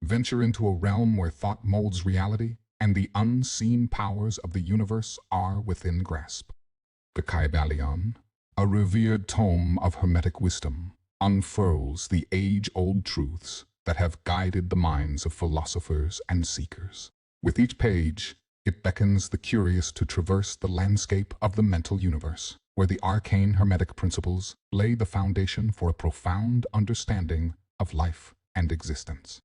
venture into a realm where thought molds reality and the unseen powers of the universe are within grasp. The Kybalion, a revered tome of Hermetic wisdom, unfurls the age-old truths that have guided the minds of philosophers and seekers. With each page, it beckons the curious to traverse the landscape of the mental universe, where the arcane Hermetic principles lay the foundation for a profound understanding of life and existence.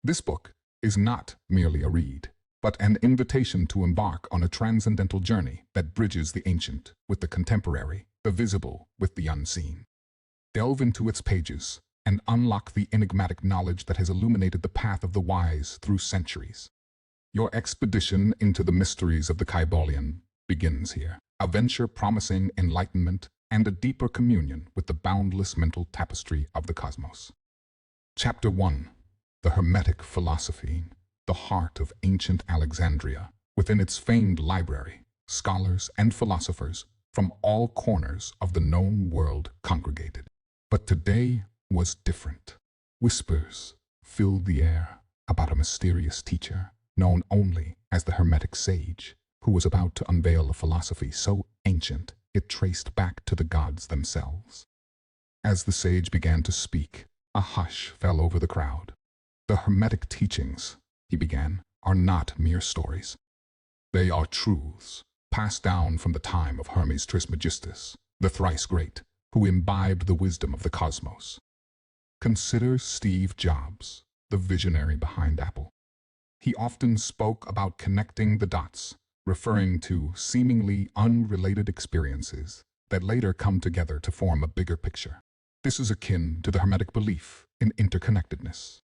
This book is not merely a read, but an invitation to embark on a transcendental journey that bridges the ancient with the contemporary, the visible with the unseen. Delve into its pages and unlock the enigmatic knowledge that has illuminated the path of the wise through centuries. Your expedition into the mysteries of the Kybalion begins here, a venture promising enlightenment and a deeper communion with the boundless mental tapestry of the cosmos. Chapter 1. The Hermetic Philosophy, the heart of ancient Alexandria. Within its famed library, scholars and philosophers from all corners of the known world congregated. But today was different. Whispers filled the air about a mysterious teacher known only as the Hermetic sage, who was about to unveil a philosophy so ancient it traced back to the gods themselves. As the sage began to speak, a hush fell over the crowd. The Hermetic teachings, he began, are not mere stories. They are truths passed down from the time of Hermes Trismegistus, the thrice great, who imbibed the wisdom of the cosmos. Consider Steve Jobs, the visionary behind Apple. He often spoke about connecting the dots, referring to seemingly unrelated experiences that later come together to form a bigger picture. This is akin to the Hermetic belief in interconnectedness.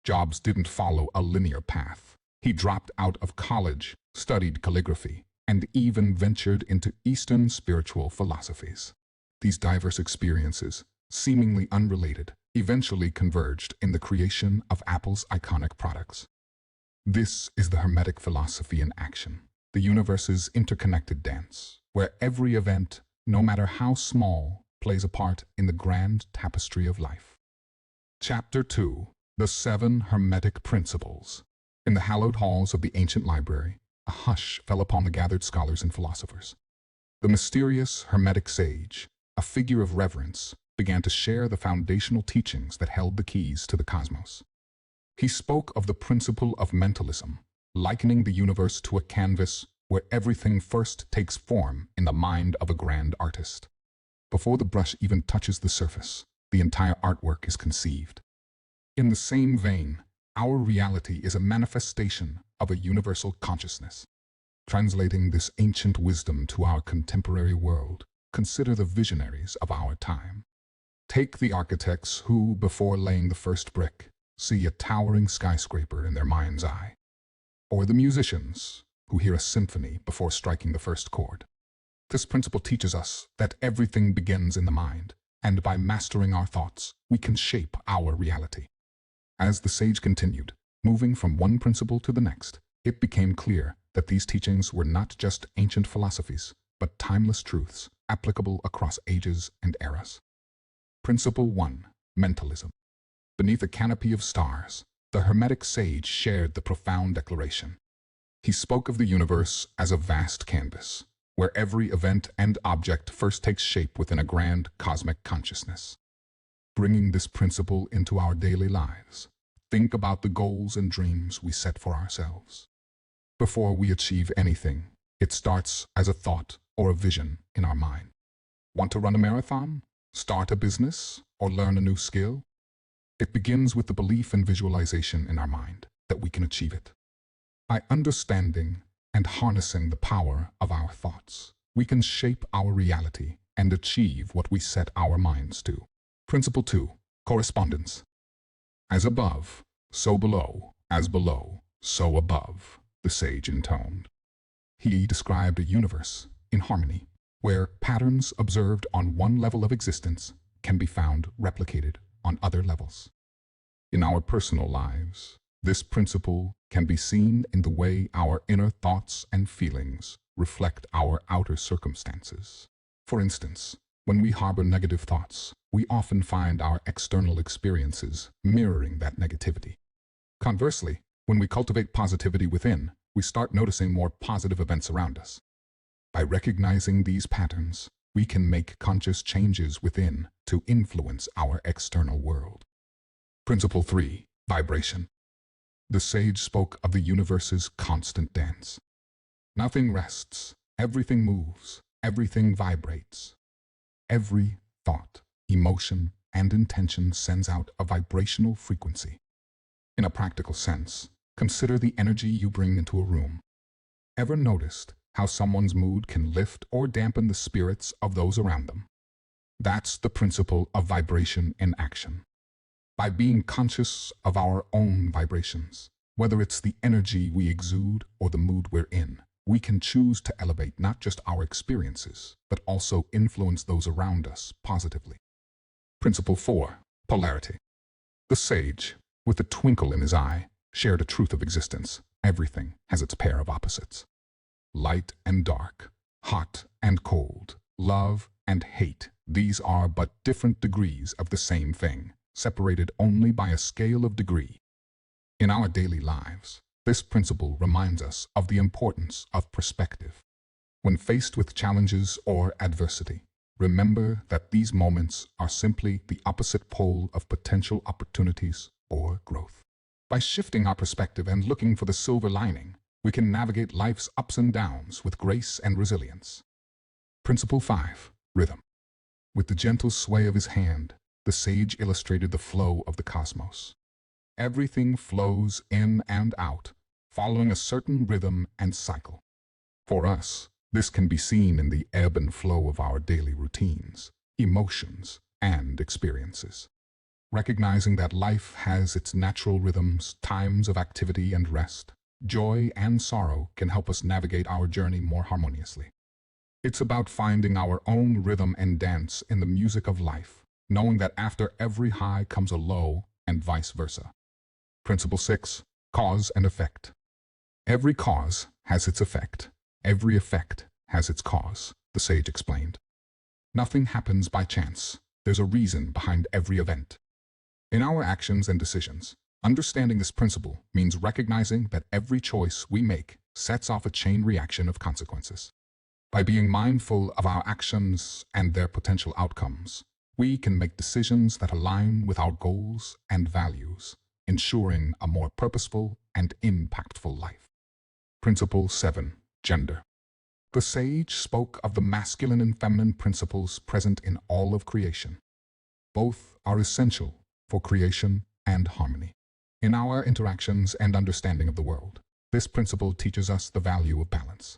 Jobs didn't follow a linear path. He dropped out of college, studied calligraphy, and even ventured into Eastern spiritual philosophies. These diverse experiences, seemingly unrelated, eventually converged in the creation of Apple's iconic products. This is the Hermetic philosophy in action, the universe's interconnected dance, where every event, no matter how small, plays a part in the grand tapestry of life. Chapter 2. The 7 Hermetic Principles. In the hallowed halls of the ancient library, a hush fell upon the gathered scholars and philosophers. The mysterious Hermetic sage, a figure of reverence, began to share the foundational teachings that held the keys to the cosmos. He spoke of the principle of mentalism, likening the universe to a canvas where everything first takes form in the mind of a grand artist. Before the brush even touches the surface, the entire artwork is conceived. In the same vein, our reality is a manifestation of a universal consciousness. Translating this ancient wisdom to our contemporary world, consider the visionaries of our time. Take the architects who, before laying the first brick, see a towering skyscraper in their mind's eye. Or the musicians who hear a symphony before striking the first chord. This principle teaches us that everything begins in the mind, and by mastering our thoughts, we can shape our reality. As the sage continued, moving from one principle to the next, it became clear that these teachings were not just ancient philosophies, but timeless truths applicable across ages and eras. Principle 1. Mentalism. Beneath a canopy of stars, the Hermetic sage shared the profound declaration. He spoke of the universe as a vast canvas, where every event and object first takes shape within a grand cosmic consciousness. Bringing this principle into our daily lives, think about the goals and dreams we set for ourselves. Before we achieve anything, it starts as a thought or a vision in our mind. Want to run a marathon? Start a business? Or learn a new skill? It begins with the belief and visualization in our mind that we can achieve it. By understanding and harnessing the power of our thoughts, we can shape our reality and achieve what we set our minds to. Principle 2. Correspondence. As above, so below, as below, so above, the sage intoned. He described a universe in harmony, where patterns observed on one level of existence can be found replicated on other levels. In our personal lives, this principle can be seen in the way our inner thoughts and feelings reflect our outer circumstances. For instance, when we harbor negative thoughts, we often find our external experiences mirroring that negativity. Conversely, when we cultivate positivity within, we start noticing more positive events around us. By recognizing these patterns, we can make conscious changes within to influence our external world. Principle 3. Vibration. The sage spoke of the universe's constant dance. Nothing rests, everything moves, everything vibrates. Every thought, emotion, and intention sends out a vibrational frequency. In a practical sense, consider the energy you bring into a room. Ever noticed how someone's mood can lift or dampen the spirits of those around them? That's the principle of vibration in action. By being conscious of our own vibrations, whether it's the energy we exude or the mood we're in, we can choose to elevate not just our experiences, but also influence those around us positively. Principle 4. Polarity. The sage, with a twinkle in his eye, shared a truth of existence. Everything has its pair of opposites. Light and dark, hot and cold, love and hate, these are but different degrees of the same thing, separated only by a scale of degree. In our daily lives, this principle reminds us of the importance of perspective. When faced with challenges or adversity, remember that these moments are simply the opposite pole of potential opportunities or growth. By shifting our perspective and looking for the silver lining, we can navigate life's ups and downs with grace and resilience. Principle 5. Rhythm. With the gentle sway of his hand, the sage illustrated the flow of the cosmos. Everything flows in and out, following a certain rhythm and cycle. For us, this can be seen in the ebb and flow of our daily routines, emotions, and experiences. Recognizing that life has its natural rhythms, times of activity and rest, joy and sorrow can help us navigate our journey more harmoniously. It's about finding our own rhythm and dance in the music of life, knowing that after every high comes a low and vice versa. Principle 6. Cause and effect. Every cause has its effect. Every effect has its cause, the sage explained. Nothing happens by chance. There's a reason behind every event. In our actions and decisions, understanding this principle means recognizing that every choice we make sets off a chain reaction of consequences. By being mindful of our actions and their potential outcomes, we can make decisions that align with our goals and values, ensuring a more purposeful and impactful life. Principle 7. Gender. The sage spoke of the masculine and feminine principles present in all of creation. Both are essential for creation and harmony. In our interactions and understanding of the world, this principle teaches us the value of balance.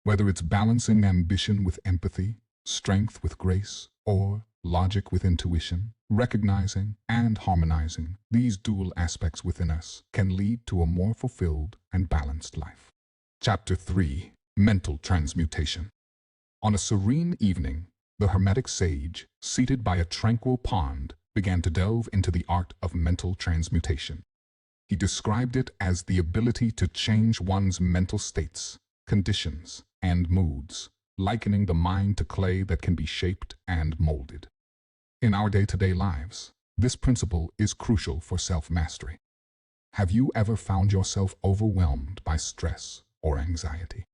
Whether it's balancing ambition with empathy, strength with grace, or logic with intuition, recognizing and harmonizing these dual aspects within us can lead to a more fulfilled and balanced life. Chapter 3. Mental Transmutation. On a serene evening, the Hermetic sage, seated by a tranquil pond, began to delve into the art of mental transmutation. He described it as the ability to change one's mental states, conditions, and moods, likening the mind to clay that can be shaped and molded. In our day-to-day lives, this principle is crucial for self-mastery. Have you ever found yourself overwhelmed by stress or anxiety?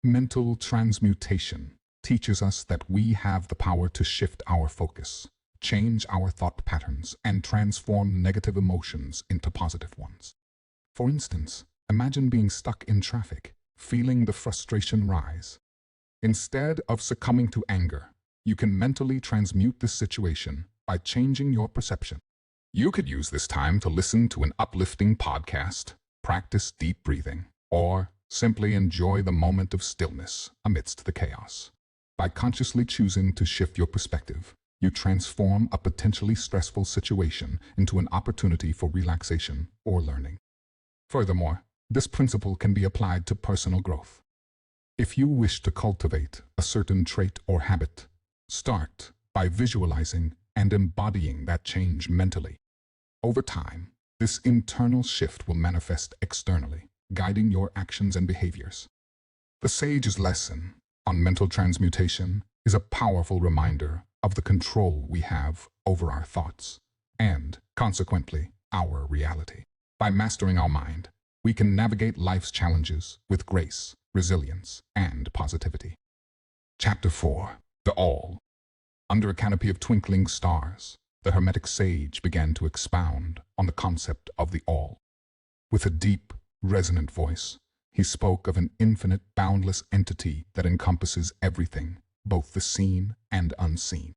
Mental transmutation teaches us that we have the power to shift our focus, change our thought patterns, and transform negative emotions into positive ones. For instance, imagine being stuck in traffic, feeling the frustration rise. Instead of succumbing to anger, you can mentally transmute this situation by changing your perception. You could use this time to listen to an uplifting podcast, practice deep breathing, or simply enjoy the moment of stillness amidst the chaos. By consciously choosing to shift your perspective, you transform a potentially stressful situation into an opportunity for relaxation or learning. Furthermore, this principle can be applied to personal growth. If you wish to cultivate a certain trait or habit, start by visualizing and embodying that change mentally. Over time, this internal shift will manifest externally, guiding your actions and behaviors. The sage's lesson on mental transmutation is a powerful reminder of the control we have over our thoughts and, consequently, our reality. By mastering our mind, we can navigate life's challenges with grace, resilience, and positivity. Chapter 4. The All. Under a canopy of twinkling stars, the Hermetic sage began to expound on the concept of the All. With a deep, resonant voice, he spoke of an infinite, boundless entity that encompasses everything, both the seen and unseen.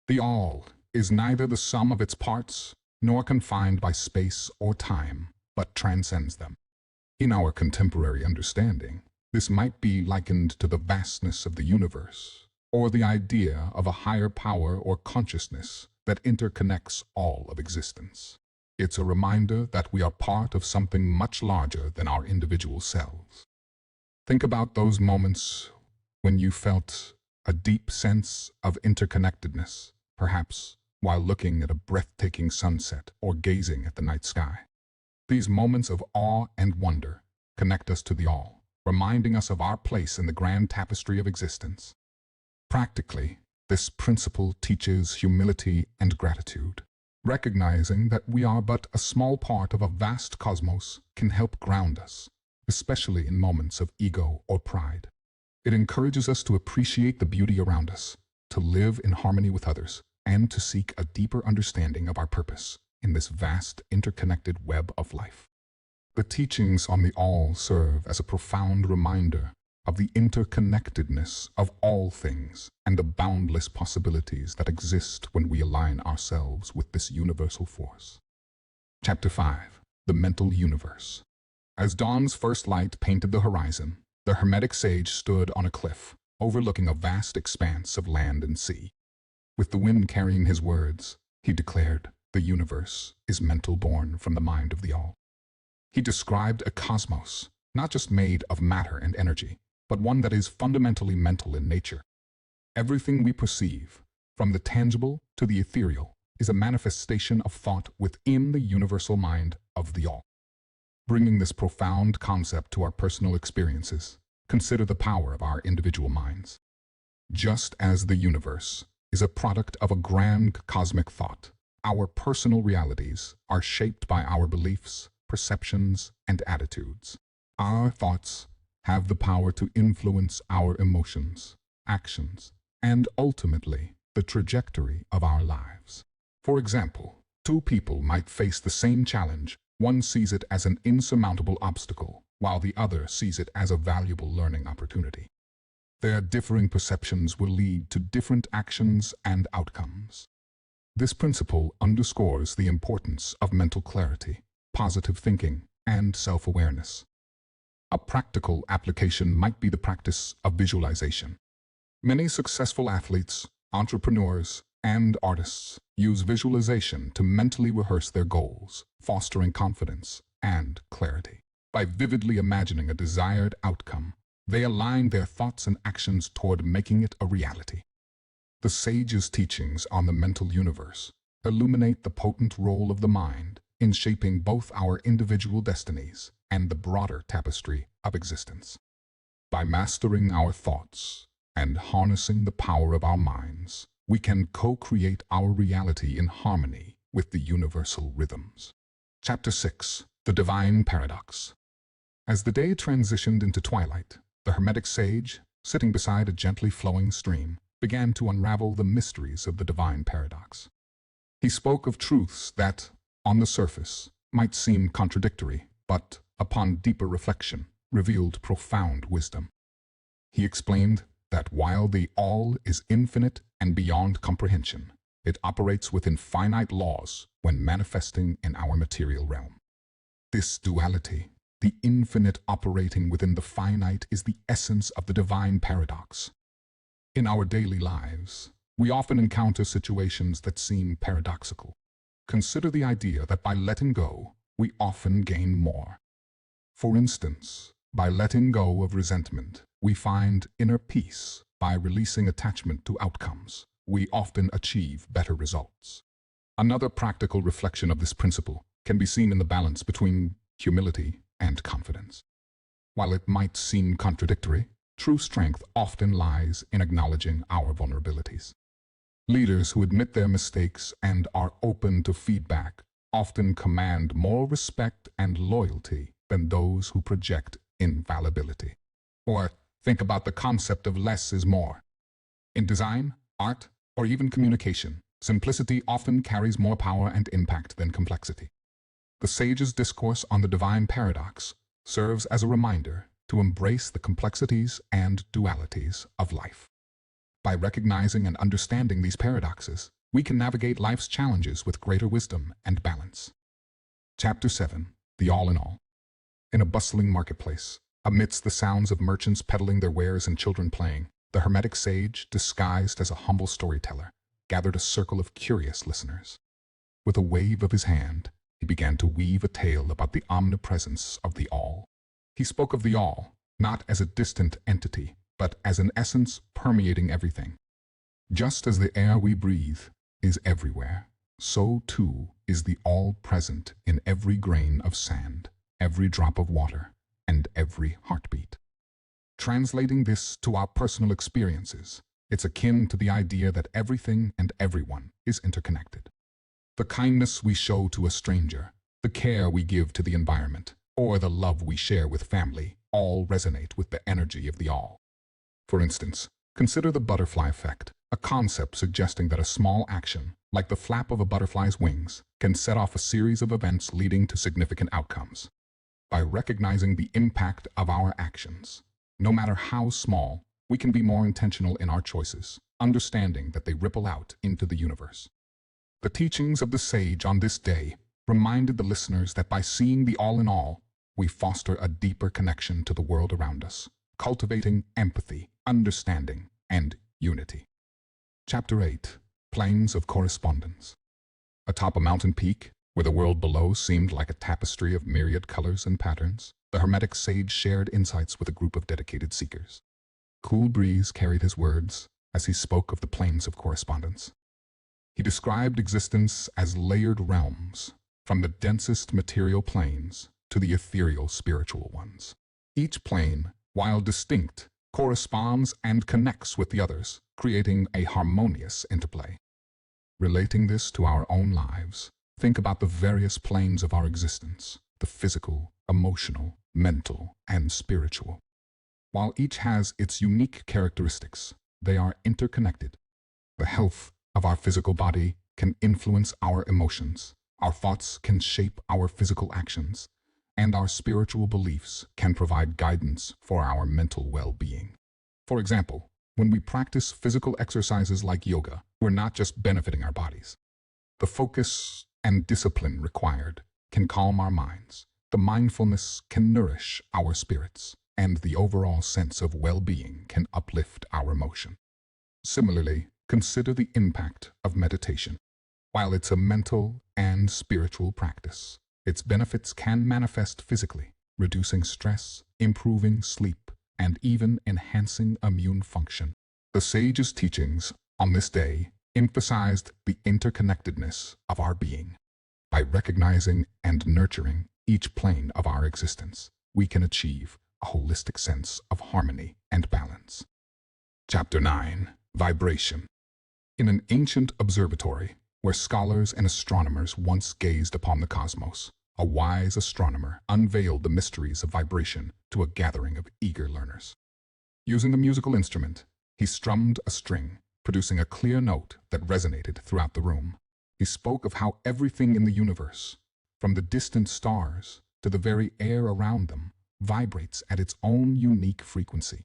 The All is neither the sum of its parts, nor confined by space or time, but transcends them. In our contemporary understanding, this might be likened to the vastness of the universe, or the idea of a higher power or consciousness that interconnects all of existence. It's a reminder that we are part of something much larger than our individual selves. Think about those moments when you felt a deep sense of interconnectedness, perhaps while looking at a breathtaking sunset or gazing at the night sky. These moments of awe and wonder connect us to the All, reminding us of our place in the grand tapestry of existence. Practically, this principle teaches humility and gratitude. Recognizing that we are but a small part of a vast cosmos can help ground us, especially in moments of ego or pride. It encourages us to appreciate the beauty around us, to live in harmony with others, and to seek a deeper understanding of our purpose in this vast, interconnected web of life. The teachings on the All serve as a profound reminder of the interconnectedness of all things and the boundless possibilities that exist when we align ourselves with this universal force. Chapter 5. The Mental Universe. As dawn's first light painted the horizon, the Hermetic sage stood on a cliff, overlooking a vast expanse of land and sea. With the wind carrying his words, he declared, "The universe is mental, born from the mind of the All." He described a cosmos, not just made of matter and energy, but one that is fundamentally mental in nature. Everything we perceive, from the tangible to the ethereal, is a manifestation of thought within the universal mind of the All. Bringing this profound concept to our personal experiences, consider the power of our individual minds. Just as the universe is a product of a grand cosmic thought, our personal realities are shaped by our beliefs, perceptions, and attitudes. Our thoughts have the power to influence our emotions, actions, and ultimately the trajectory of our lives. For example, two people might face the same challenge. One sees it as an insurmountable obstacle, while the other sees it as a valuable learning opportunity. Their differing perceptions will lead to different actions and outcomes. This principle underscores the importance of mental clarity, positive thinking, and self-awareness. A practical application might be the practice of visualization. Many successful athletes, entrepreneurs, and artists use visualization to mentally rehearse their goals, fostering confidence and clarity. By vividly imagining a desired outcome, they align their thoughts and actions toward making it a reality. The sage's teachings on the mental universe illuminate the potent role of the mind in shaping both our individual destinies and the broader tapestry of existence. By mastering our thoughts and harnessing the power of our minds, we can co-create our reality in harmony with the universal rhythms. Chapter 6. The Divine Paradox. As the day transitioned into twilight, the Hermetic sage, sitting beside a gently flowing stream, began to unravel the mysteries of the divine paradox. He spoke of truths that, on the surface, might seem contradictory, but, upon deeper reflection, revealed profound wisdom. He explained that while the All is infinite and beyond comprehension, it operates within finite laws when manifesting in our material realm. This duality, the infinite operating within the finite, is the essence of the divine paradox. In our daily lives, we often encounter situations that seem paradoxical. Consider the idea that by letting go, we often gain more. For instance, by letting go of resentment, we find inner peace. By releasing attachment to outcomes, we often achieve better results. Another practical reflection of this principle can be seen in the balance between humility and confidence. While it might seem contradictory, true strength often lies in acknowledging our vulnerabilities. Leaders who admit their mistakes and are open to feedback often command more respect and loyalty than those who project infallibility. Or think about the concept of less is more. In design, art, or even communication, simplicity often carries more power and impact than complexity. The sage's discourse on the divine paradox serves as a reminder to embrace the complexities and dualities of life. By recognizing and understanding these paradoxes, we can navigate life's challenges with greater wisdom and balance. Chapter 7. The All in All. In a bustling marketplace, amidst the sounds of merchants peddling their wares and children playing, the Hermetic sage, disguised as a humble storyteller, gathered a circle of curious listeners. With a wave of his hand, he began to weave a tale about the omnipresence of the All. He spoke of the All, not as a distant entity, but as an essence permeating everything. Just as the air we breathe is everywhere, so too is the All present in every grain of sand, every drop of water, and every heartbeat. Translating this to our personal experiences, it's akin to the idea that everything and everyone is interconnected. The kindness we show to a stranger, the care we give to the environment, or the love we share with family, all resonate with the energy of the All. For instance, consider the butterfly effect, a concept suggesting that a small action, like the flap of a butterfly's wings, can set off a series of events leading to significant outcomes. By recognizing the impact of our actions, no matter how small, we can be more intentional in our choices, understanding that they ripple out into the universe. The teachings of the sage on this day reminded the listeners that by seeing the all in all, we foster a deeper connection to the world around us, cultivating empathy, understanding, and unity. Chapter 8. Planes of Correspondence. Atop a mountain peak, where the world below seemed like a tapestry of myriad colors and patterns, the Hermetic sage shared insights with a group of dedicated seekers. Cool breeze carried his words as he spoke of the planes of correspondence. He described existence as layered realms, from the densest material planes to the ethereal spiritual ones. Each plane, while distinct, corresponds and connects with the others, creating a harmonious interplay. Relating this to our own lives, think about the various planes of our existence, the physical, emotional, mental, and spiritual. While each has its unique characteristics, they are interconnected. The health of our physical body can influence our emotions, our thoughts can shape our physical actions, and our spiritual beliefs can provide guidance for our mental well-being. For example, when we practice physical exercises like yoga, we're not just benefiting our bodies. The focus and discipline required can calm our minds. The mindfulness can nourish our spirits, and the overall sense of well-being can uplift our emotion. Similarly, consider the impact of meditation. While it's a mental and spiritual practice, its benefits can manifest physically, reducing stress, improving sleep, and even enhancing immune function. The sage's teachings on this day emphasized the interconnectedness of our being. By recognizing and nurturing each plane of our existence, we can achieve a holistic sense of harmony and balance. Chapter 9. Vibration. In an ancient observatory, where scholars and astronomers once gazed upon the cosmos, a wise astronomer unveiled the mysteries of vibration to a gathering of eager learners. Using a musical instrument, he strummed a string, producing a clear note that resonated throughout the room. He spoke of how everything in the universe, from the distant stars to the very air around them, vibrates at its own unique frequency.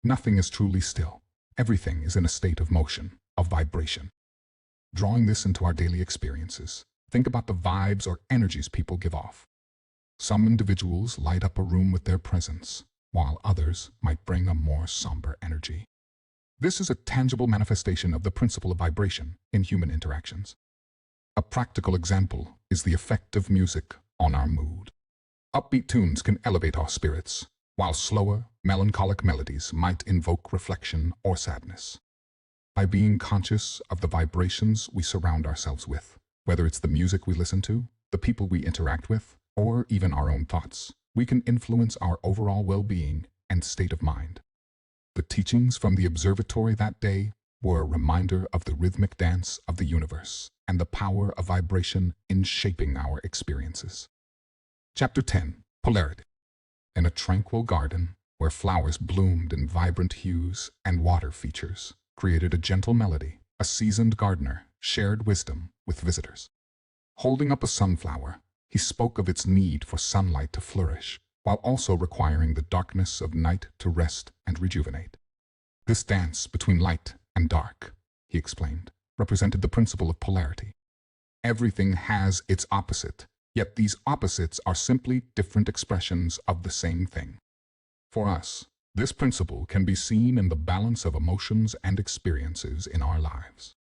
Nothing is truly still. Everything is in a state of motion, of vibration. Drawing this into our daily experiences, think about the vibes or energies people give off. Some individuals light up a room with their presence, while others might bring a more somber energy. This is a tangible manifestation of the principle of vibration in human interactions. A practical example is the effect of music on our mood. Upbeat tunes can elevate our spirits, while slower, melancholic melodies might invoke reflection or sadness. By being conscious of the vibrations we surround ourselves with, whether it's the music we listen to, the people we interact with, or even our own thoughts, we can influence our overall well-being and state of mind. The teachings from the observatory that day were a reminder of the rhythmic dance of the universe and the power of vibration in shaping our experiences. Chapter 10. Polarity. In a tranquil garden, where flowers bloomed in vibrant hues and water features created a gentle melody, a seasoned gardener shared wisdom with visitors. Holding up a sunflower, he spoke of its need for sunlight to flourish, while also requiring the darkness of night to rest and rejuvenate. This dance between light and dark, he explained, represented the principle of polarity. Everything has its opposite, yet these opposites are simply different expressions of the same thing. For us, this principle can be seen in the balance of emotions and experiences in our lives.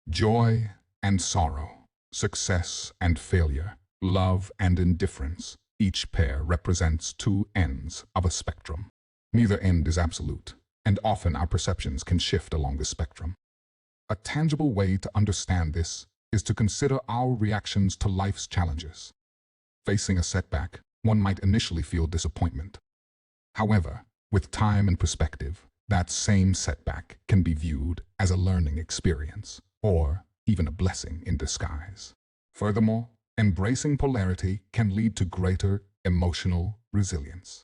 Joy and sorrow, success and failure, love and indifference, each pair represents two ends of a spectrum. Neither end is absolute, and often our perceptions can shift along the spectrum. A tangible way to understand this is to consider our reactions to life's challenges. Facing a setback, one might initially feel disappointment. However, with time and perspective, that same setback can be viewed as a learning experience, or even a blessing in disguise. Furthermore, embracing polarity can lead to greater emotional resilience.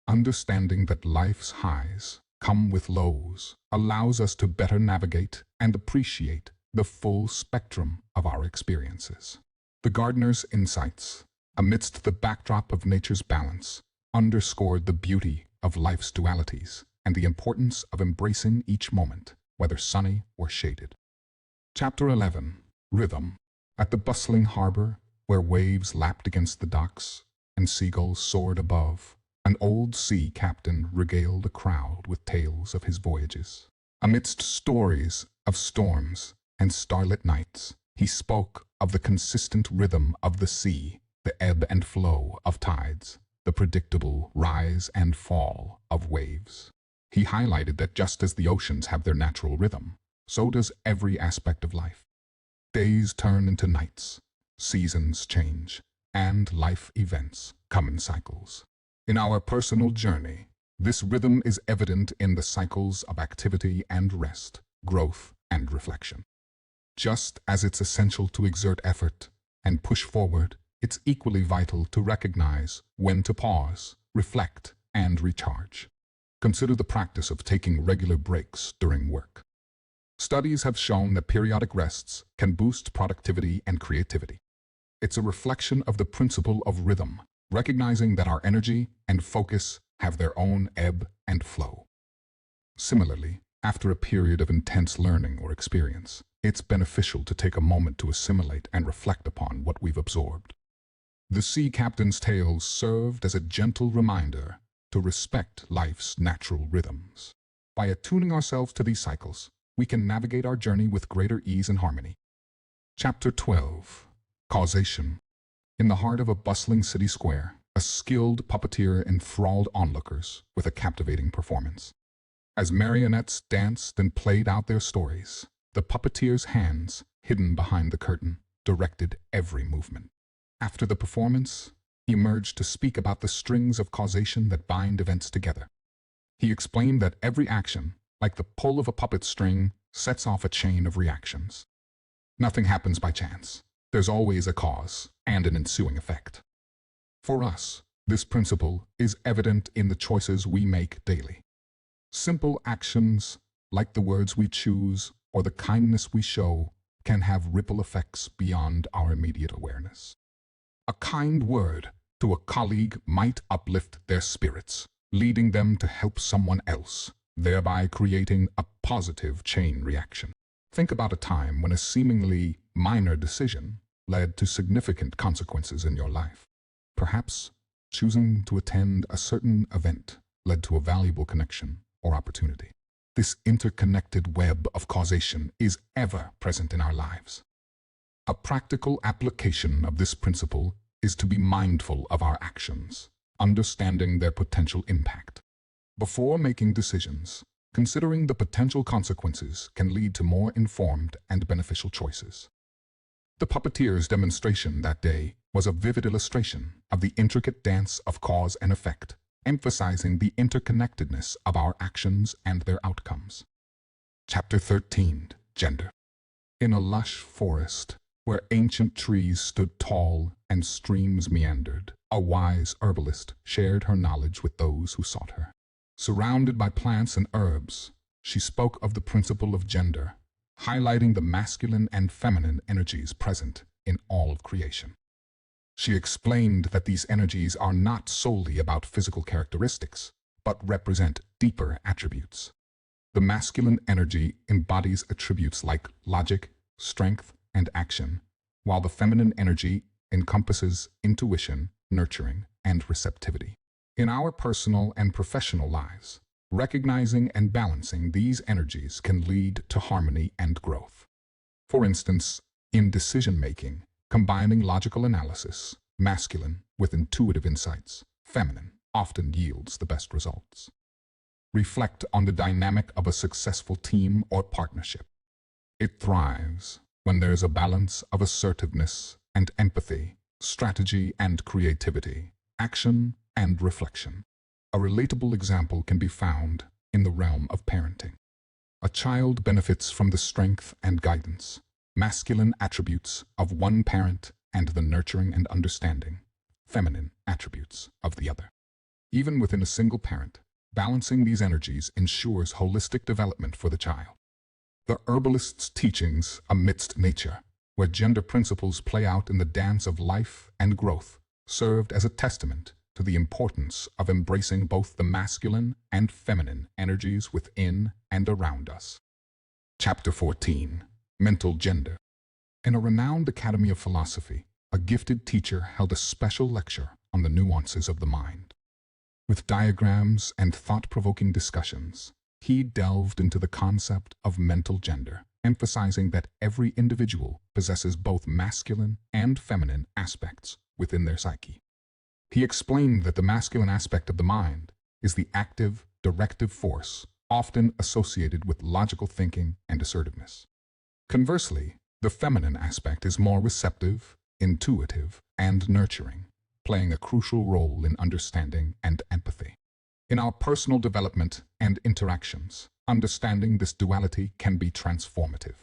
Understanding that life's highs come with lows allows us to better navigate and appreciate the full spectrum of our experiences. The gardener's insights, amidst the backdrop of nature's balance, underscored the beauty of life's dualities and the importance of embracing each moment, whether sunny or shaded. Chapter 11. Rhythm. At the bustling harbor, where waves lapped against the docks and seagulls soared above, an old sea captain regaled a crowd with tales of his voyages. Amidst stories of storms and starlit nights, he spoke of the consistent rhythm of the sea, the ebb and flow of tides, the predictable rise and fall of waves. He highlighted that just as the oceans have their natural rhythm, so does every aspect of life. Days turn into nights, seasons change, and life events come in cycles. In our personal journey, this rhythm is evident in the cycles of activity and rest, growth and reflection. Just as it's essential to exert effort and push forward, it's equally vital to recognize when to pause, reflect, and recharge. Consider the practice of taking regular breaks during work. Studies have shown that periodic rests can boost productivity and creativity. It's a reflection of the principle of rhythm, recognizing that our energy and focus have their own ebb and flow. Similarly, after a period of intense learning or experience, it's beneficial to take a moment to assimilate and reflect upon what we've absorbed. The sea captain's tales served as a gentle reminder to respect life's natural rhythms. By attuning ourselves to these cycles, we can navigate our journey with greater ease and harmony. Chapter 12. Causation. In the heart of a bustling city square, a skilled puppeteer enthralled onlookers with a captivating performance. As marionettes danced and played out their stories, the puppeteer's hands, hidden behind the curtain, directed every movement. After the performance, he emerged to speak about the strings of causation that bind events together. He explained that every action, like the pull of a puppet string, sets off a chain of reactions. Nothing happens by chance. There's always a cause and an ensuing effect. For us, this principle is evident in the choices we make daily. Simple actions, like the words we choose or the kindness we show, can have ripple effects beyond our immediate awareness. A kind word to a colleague might uplift their spirits, leading them to help someone else, thereby creating a positive chain reaction. Think about a time when a seemingly minor decision led to significant consequences in your life. Perhaps choosing to attend a certain event led to a valuable connection or opportunity. This interconnected web of causation is ever present in our lives. A practical application of this principle is to be mindful of our actions, understanding their potential impact. Before making decisions, considering the potential consequences can lead to more informed and beneficial choices. The puppeteer's demonstration that day was a vivid illustration of the intricate dance of cause and effect, emphasizing the interconnectedness of our actions and their outcomes. Chapter 13. Gender. In a lush forest, where ancient trees stood tall and streams meandered, a wise herbalist shared her knowledge with those who sought her. Surrounded by plants and herbs, she spoke of the principle of gender, highlighting the masculine and feminine energies present in all of creation. She explained that these energies are not solely about physical characteristics, but represent deeper attributes. The masculine energy embodies attributes like logic, strength, and action, while the feminine energy encompasses intuition, nurturing, and receptivity. In our personal and professional lives, recognizing and balancing these energies can lead to harmony and growth. For instance, in decision-making, combining logical analysis, masculine, with intuitive insights, feminine, often yields the best results. Reflect on the dynamic of a successful team or partnership. It thrives when there is a balance of assertiveness and empathy, strategy and creativity, action and reflection. A relatable example can be found in the realm of parenting. A child benefits from the strength and guidance, masculine attributes of one parent and the nurturing and understanding, feminine attributes of the other. Even within a single parent, balancing these energies ensures holistic development for the child. The herbalist's teachings amidst nature, where gender principles play out in the dance of life and growth, served as a testament to the importance of embracing both the masculine and feminine energies within and around us. Chapter 14. Mental Gender. In a renowned Academy of Philosophy, a gifted teacher held a special lecture on the nuances of the mind. With diagrams and thought-provoking discussions, he delved into the concept of mental gender, emphasizing that every individual possesses both masculine and feminine aspects within their psyche. He explained that the masculine aspect of the mind is the active, directive force, often associated with logical thinking and assertiveness. Conversely, the feminine aspect is more receptive, intuitive, and nurturing, playing a crucial role in understanding and empathy. In our personal development and interactions, understanding this duality can be transformative.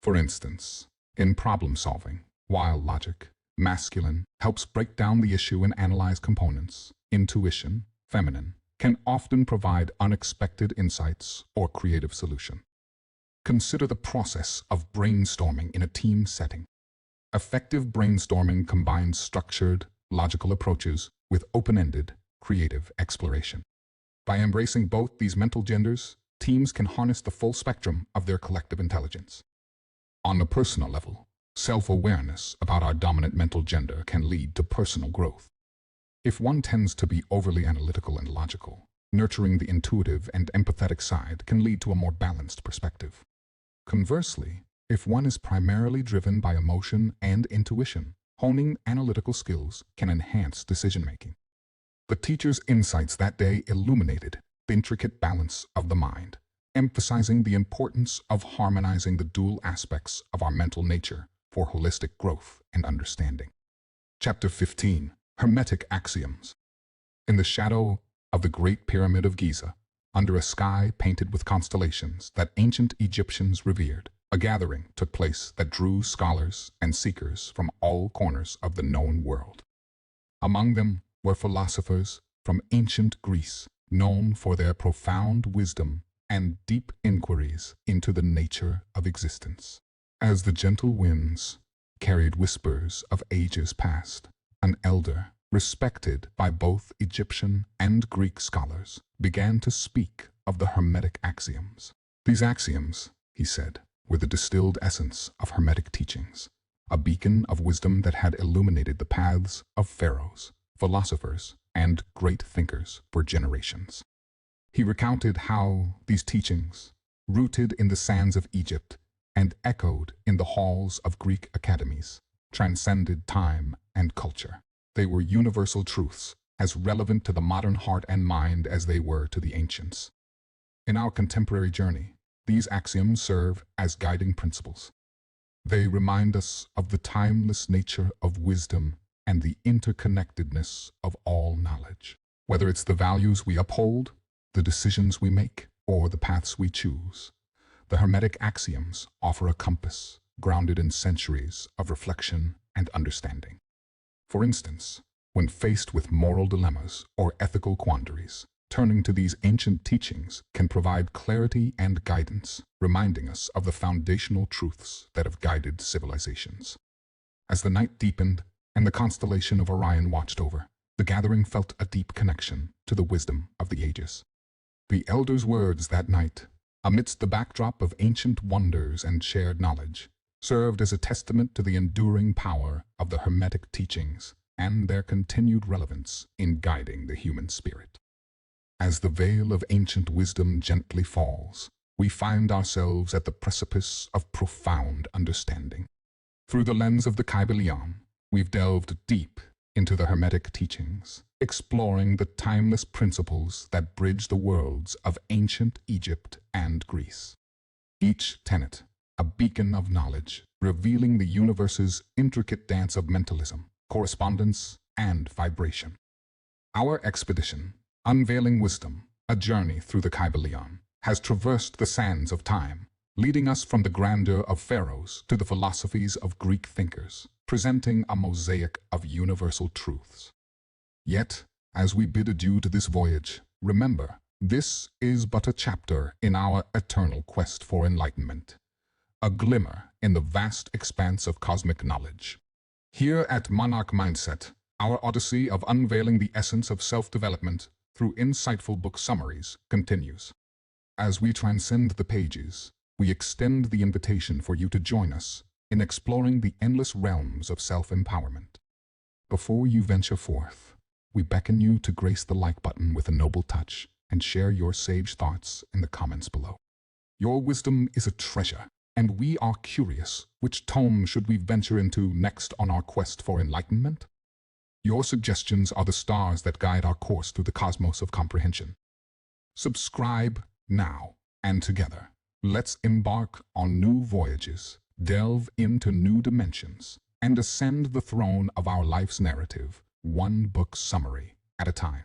For instance, in problem-solving, while logic, masculine, helps break down the issue and analyze components, intuition, feminine, can often provide unexpected insights or creative solution. Consider the process of brainstorming in a team setting. Effective brainstorming combines structured, logical approaches with open-ended, creative exploration. By embracing both these mental genders, teams can harness the full spectrum of their collective intelligence. On a personal level, self-awareness about our dominant mental gender can lead to personal growth. If one tends to be overly analytical and logical, nurturing the intuitive and empathetic side can lead to a more balanced perspective. Conversely, if one is primarily driven by emotion and intuition, honing analytical skills can enhance decision-making. The teacher's insights that day illuminated the intricate balance of the mind, emphasizing the importance of harmonizing the dual aspects of our mental nature for holistic growth and understanding. Chapter 15. Hermetic Axioms. In the shadow of the Great Pyramid of Giza, under a sky painted with constellations that ancient Egyptians revered, a gathering took place that drew scholars and seekers from all corners of the known world. Among them were philosophers from ancient Greece, known for their profound wisdom and deep inquiries into the nature of existence. As the gentle winds carried whispers of ages past, an elder, respected by both Egyptian and Greek scholars, began to speak of the Hermetic axioms. These axioms, he said, were the distilled essence of Hermetic teachings, a beacon of wisdom that had illuminated the paths of pharaohs, philosophers, and great thinkers for generations. He recounted how these teachings, rooted in the sands of Egypt and echoed in the halls of Greek academies, transcended time and culture. They were universal truths, as relevant to the modern heart and mind as they were to the ancients. In our contemporary journey, these axioms serve as guiding principles. They remind us of the timeless nature of wisdom and the interconnectedness of all knowledge. Whether it's the values we uphold, the decisions we make, or the paths we choose, The Hermetic axioms offer a compass grounded in centuries of reflection and understanding. For instance, when faced with moral dilemmas or ethical quandaries, turning to these ancient teachings can provide clarity and guidance, reminding us of the foundational truths that have guided civilizations. As the night deepened and the constellation of Orion watched over, the gathering felt a deep connection to the wisdom of the ages. The elders' words that night, amidst the backdrop of ancient wonders and shared knowledge, served as a testament to the enduring power of the Hermetic teachings and their continued relevance in guiding the human spirit. As the veil of ancient wisdom gently falls, we find ourselves at the precipice of profound understanding. Through the lens of the Kybalion, we've delved deep into the Hermetic teachings, exploring the timeless principles that bridge the worlds of ancient Egypt and Greece. Each tenet, a beacon of knowledge, revealing the universe's intricate dance of mentalism, correspondence, and vibration. Our expedition, Unveiling Wisdom, a journey through the Kybalion, has traversed the sands of time, leading us from the grandeur of pharaohs to the philosophies of Greek thinkers, presenting a mosaic of universal truths. Yet, as we bid adieu to this voyage, remember, this is but a chapter in our eternal quest for enlightenment, a glimmer in the vast expanse of cosmic knowledge. Here at Monarch Mindset, our odyssey of unveiling the essence of self-development through insightful book summaries continues. As we transcend the pages, we extend the invitation for you to join us in exploring the endless realms of self-empowerment. Before you venture forth, we beckon you to grace the like button with a noble touch and share your sage thoughts in the comments below. Your wisdom is a treasure, and we are curious, which tome should we venture into next on our quest for enlightenment? Your suggestions are the stars that guide our course through the cosmos of comprehension. Subscribe now, and together, let's embark on new voyages, delve into new dimensions, and ascend the throne of our life's narrative, one book summary at a time.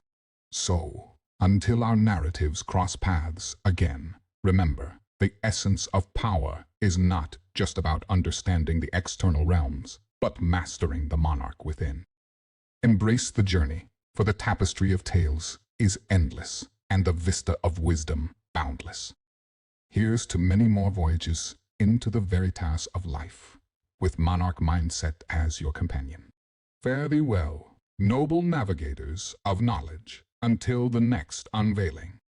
So, until our narratives cross paths again, remember, the essence of power is not just about understanding the external realms, but mastering the monarch within. Embrace the journey, for the tapestry of tales is endless, and the vista of wisdom boundless. Here's to many more voyages into the veritas of life, with Monarch Mindset as your companion. Fare thee well, noble navigators of knowledge, until the next unveiling.